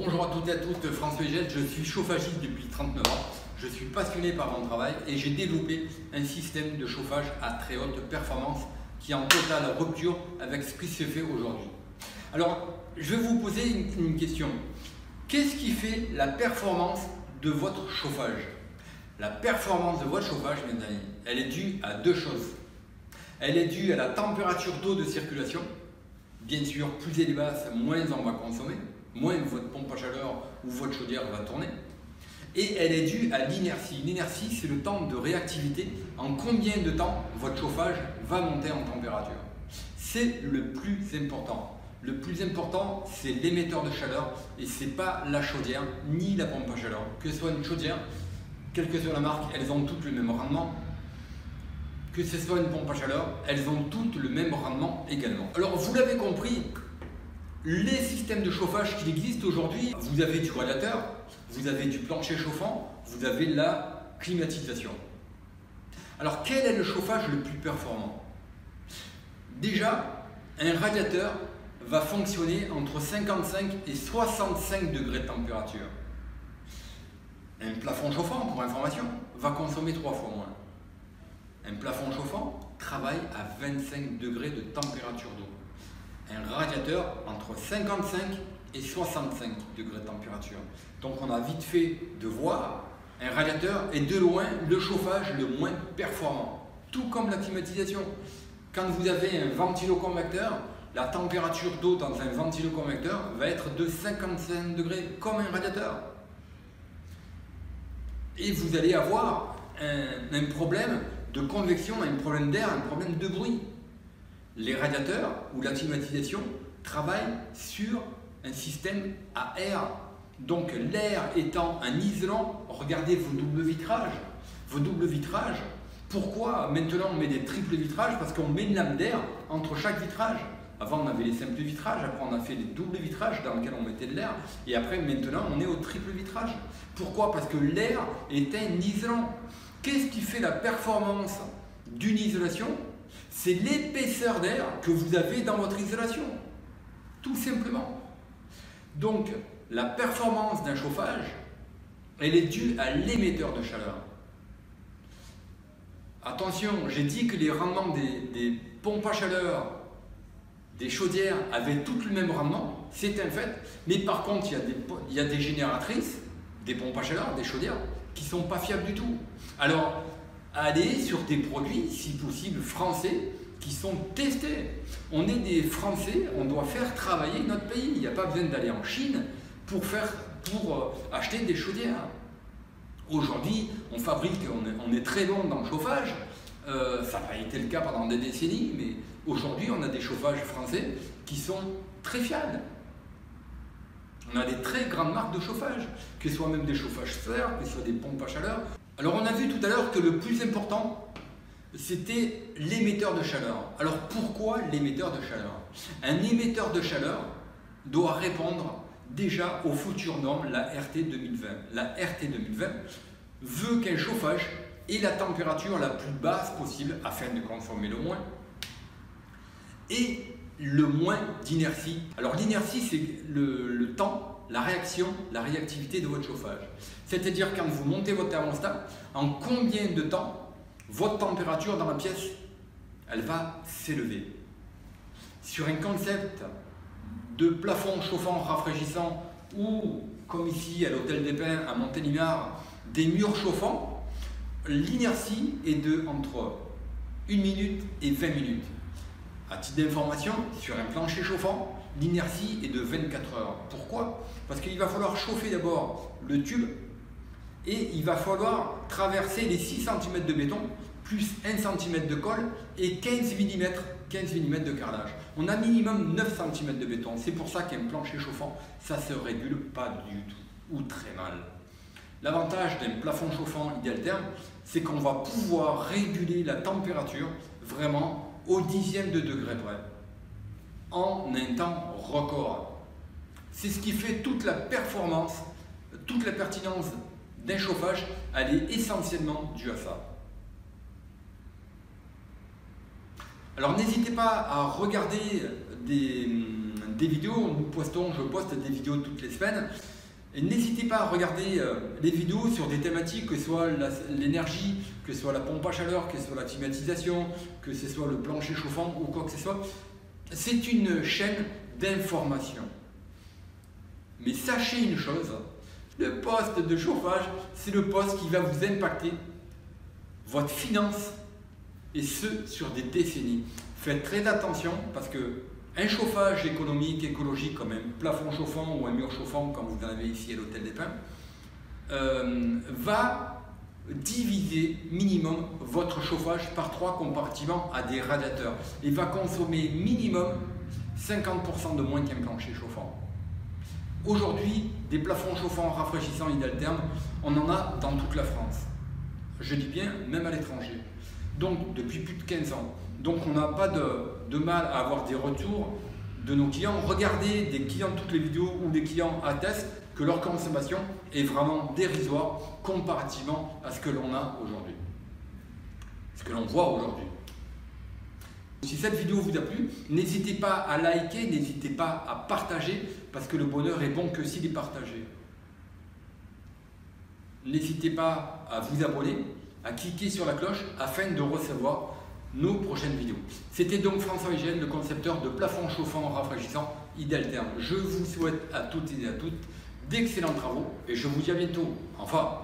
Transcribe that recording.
Bonjour à toutes et à tous, François Egel, je suis chauffagiste depuis 39 ans. Je suis passionné par mon travail et j'ai développé un système de chauffage à très haute performance qui est en totale rupture avec ce qui se fait aujourd'hui. Alors, je vais vous poser une question. Qu'est-ce qui fait la performance de votre chauffage? La performance de votre chauffage, mes amis, elle est due à deux choses. Elle est due à la température d'eau de circulation. Bien sûr, plus elle est basse, moins on va consommer, moins votre pompe à chaleur ou votre chaudière va tourner. Et elle est due à l'inertie. L'inertie, c'est le temps de réactivité. En combien de temps votre chauffage va monter en température? C'est le plus important. Le plus important, c'est l'émetteur de chaleur et ce n'est pas la chaudière ni la pompe à chaleur. Que ce soit une chaudière, quelle que soit la marque, elles ont toutes le même rendement. Que ce soit une pompe à chaleur, elles ont toutes le même rendement également. Alors, vous l'avez compris, les systèmes de chauffage qui existent aujourd'hui, vous avez du radiateur, vous avez du plancher chauffant, vous avez la climatisation. Alors, quel est le chauffage le plus performant? Déjà, un radiateur va fonctionner entre 55 et 65 degrés de température. Un plafond chauffant, pour information, va consommer 3 fois moins. Un plafond chauffant travaille à 25 degrés de température d'eau. Un radiateur entre 55 et 65 degrés de température. Donc on a vite fait de voir, un radiateur est de loin le chauffage le moins performant. Tout comme la climatisation. Quand vous avez un ventiloconvecteur, la température d'eau dans un ventiloconvecteur va être de 55 degrés comme un radiateur. Et vous allez avoir un problème de convection, un problème d'air, un problème de bruit. Les radiateurs ou la climatisation travaillent sur un système à air. Donc l'air étant un isolant, regardez vos doubles vitrages. Vos doubles vitrages, pourquoi maintenant on met des triples vitrages? Parce qu'on met une lame d'air entre chaque vitrage. Avant on avait les simples vitrages, après on a fait les doubles vitrages dans lesquels on mettait de l'air. Et après maintenant on est au triple vitrage. Pourquoi? Parce que l'air est un isolant. Qu'est-ce qui fait la performance d'une isolation? C'est l'épaisseur d'air que vous avez dans votre isolation. Tout simplement. Donc, la performance d'un chauffage, elle est due à l'émetteur de chaleur. Attention, j'ai dit que les rendements des pompes à chaleur, des chaudières avaient tout le même rendement, c'est un fait. Mais par contre, il y a des génératrices, des pompes à chaleur, des chaudières, qui ne sont pas fiables du tout. Alors, allez sur des produits, si possible, français, qui sont testés. On est des Français, on doit faire travailler notre pays. Il n'y a pas besoin d'aller en Chine pour acheter des chaudières. Aujourd'hui, on fabrique, on est très bon dans le chauffage. Ça n'a pas été le cas pendant des décennies, mais aujourd'hui, on a des chauffages français qui sont très fiables. On a des très grandes marques de chauffage, que ce soit même des chauffages solaires, que ce soit des pompes à chaleur. Alors on a vu tout à l'heure que le plus important, c'était l'émetteur de chaleur. Alors pourquoi l'émetteur de chaleur? Un émetteur de chaleur doit répondre déjà aux futures normes, la RT 2020. La RT 2020 veut qu'un chauffage ait la température la plus basse possible afin de consommer le moins et le moins d'inertie. Alors l'inertie, c'est le temps, la réaction, la réactivité de votre chauffage. C'est-à-dire quand vous montez votre thermostat, en combien de temps votre température dans la pièce, elle va s'élever. Sur un concept de plafond chauffant rafraîchissant ou, comme ici à l'Hôtel des Pins à Montélimar, des murs chauffants, l'inertie est de entre 1 minute et 20 minutes. À titre d'information, sur un plancher chauffant, l'inertie est de 24 heures. Pourquoi? Parce qu'il va falloir chauffer d'abord le tube et il va falloir traverser les 6 cm de béton plus 1 cm de colle et 15 mm de carrelage. On a minimum 9 cm de béton. C'est pour ça qu'un plancher chauffant, ça ne se régule pas du tout ou très mal. L'avantage d'un plafond chauffant idéal terme, c'est qu'on va pouvoir réguler la température vraiment au dixième de degré près, en un temps record. C'est ce qui fait toute la performance, toute la pertinence d'un chauffage, elle est essentiellement due à ça. Alors n'hésitez pas à regarder des des vidéos, je poste des vidéos toutes les semaines. Et n'hésitez pas à regarder les vidéos sur des thématiques, que ce soit l'énergie, que ce soit la pompe à chaleur, que ce soit la climatisation, que ce soit le plancher chauffant ou quoi que ce soit. C'est une chaîne d'information. Mais sachez une chose, le poste de chauffage, c'est le poste qui va vous impacter votre finance, et ce sur des décennies. Faites très attention parce que un chauffage économique, écologique, comme un plafond chauffant ou un mur chauffant, comme vous en avez ici à l'Hôtel des Pins, va diviser minimum votre chauffage par 3 compartiments à des radiateurs et va consommer minimum 50% de moins qu'un plancher chauffant. Aujourd'hui, des plafonds chauffants rafraîchissants idéalthermes, on en a dans toute la France. Je dis bien, même à l'étranger. Donc, depuis plus de 15 ans. Donc, on n'a pas de mal à avoir des retours de nos clients. Regardez des clients de toutes les vidéos où des clients attestent que leur consommation est vraiment dérisoire comparativement à ce que l'on a aujourd'hui. Ce que l'on voit aujourd'hui. Si cette vidéo vous a plu, n'hésitez pas à liker, n'hésitez pas à partager, parce que le bonheur est bon que s'il est partagé. N'hésitez pas à vous abonner, à cliquer sur la cloche afin de recevoir nos prochaines vidéos. C'était donc François Hygiène, le concepteur de plafond chauffant rafraîchissant idéaltherme. Je vous souhaite à toutes et à toutes d'excellents travaux et je vous dis à bientôt. Enfin.